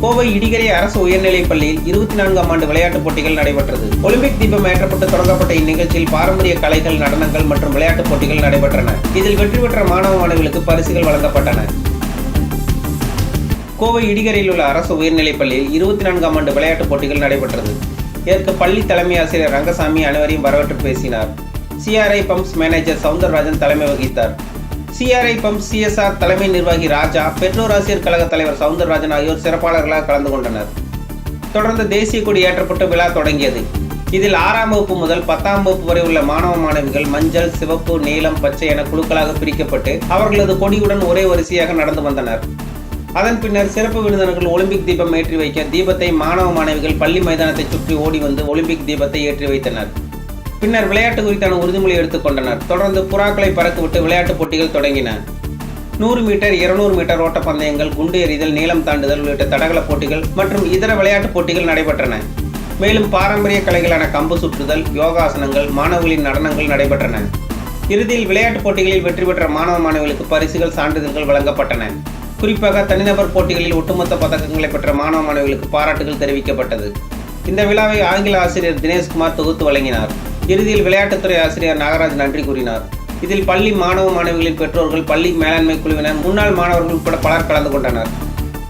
கோவை இடிகரை அரசு உயர்நிலைப் பள்ளியில் 24ஆம் ஆண்டு விளையாட்டுப் போட்டிகள் நடைபெற்றது. ஒலிம்பிக் தீபம் ஏற்றப்பட்டு தொடங்கப்பட்ட இந்நிகழ்ச்சியில் பாரம்பரிய கலைகள், நடனங்கள் மற்றும் விளையாட்டுப் போட்டிகள் நடைபெற்றன. இதில் வெற்றி பெற்ற மாணவ மாணவிகளுக்கு பரிசுகள் வழங்கப்பட்டன. கோவை இடிகரையில் உள்ள அரசு உயர்நிலைப் பள்ளியில் 24ஆம் ஆண்டு விளையாட்டுப் போட்டிகள் நடைபெற்றது. இதற்கு பள்ளி தலைமை ஆசிரியர் ரங்கசாமி அனைவரையும் வரவேற்று பேசினார். CRI பம்ப்ஸ் மேனேஜர் சவுந்தரராஜன் தலைமை வகித்தார். CRI பம்ப்ஸ் CSR தலைமை நிர்வாகி ராஜா, பெற்றோர் ஆசிரியர் கழக தலைவர் சவுந்தரராஜன் ஆகியோர் சிறப்பாளர்களாக கலந்து கொண்டனர். தொடர்ந்து தேசிய கொடி ஏற்றப்பட்டு விழா தொடங்கியது. இதில் 6ஆம் வகுப்பு முதல் 10ஆம் வகுப்பு வரை உள்ள மாணவ மாணவிகள் மஞ்சள், சிவப்பு, நீலம், பச்சை என குழுக்களாக பிரிக்கப்பட்டு அவர்களது கொடியுடன் ஒரே வரிசையாக நடந்து வந்தனர். அதன் பின்னர் சிறப்பு விருந்தினர்கள் ஒலிம்பிக் தீபம் ஏற்றி வைக்க தீபத்தை மாணவ மாணவிகள் பள்ளி மைதானத்தை சுற்றி ஓடி வந்து ஒலிம்பிக் தீபத்தை ஏற்றி வைத்தனர். பின்னர் விளையாட்டு குறித்தான உறுதிமொழி எடுத்துக் கொண்டனர். தொடர்ந்து புறாக்களை பறக்கவிட்டு விளையாட்டுப் போட்டிகள் தொடங்கின. 100 மீட்டர், 200 மீட்டர் ஓட்டப்பந்தயங்கள், குண்டு எறிதல், நீளம் தாண்டுதல் உள்ளிட்ட தடகள போட்டிகள் மற்றும் இதர விளையாட்டுப் போட்டிகள் நடைபெற்றன. மேலும் பாரம்பரிய கலைகளான கம்பு சுற்றுதல், யோகாசனங்கள், மாணவர்களின் நடனங்கள் நடைபெற்றன. இறுதியில் விளையாட்டுப் போட்டிகளில் வெற்றி பெற்ற மாணவ மாணவிகளுக்கு பரிசுகள், சான்றிதழ்கள் வழங்கப்பட்டன. குறிப்பாக தனிநபர் போட்டிகளில் ஒட்டுமொத்த பதக்கங்களை பெற்ற மாணவ மாணவிகளுக்கு பாராட்டுகள் தெரிவிக்கப்பட்டது. இந்த விழாவை ஆங்கில ஆசிரியர் தினேஷ்குமார் தொகுத்து வழங்கினார். இறுதியில் விளையாட்டுத்துறை ஆசிரியர் நாகராஜ் நன்றி கூறினார். இதில் பள்ளி மாணவ மாணவிகளின் பெற்றோர்கள், பள்ளி மேலாண்மை குழுவினர், முன்னாள் மாணவர்கள் உட்பட பலர் கலந்து கொண்டனர்.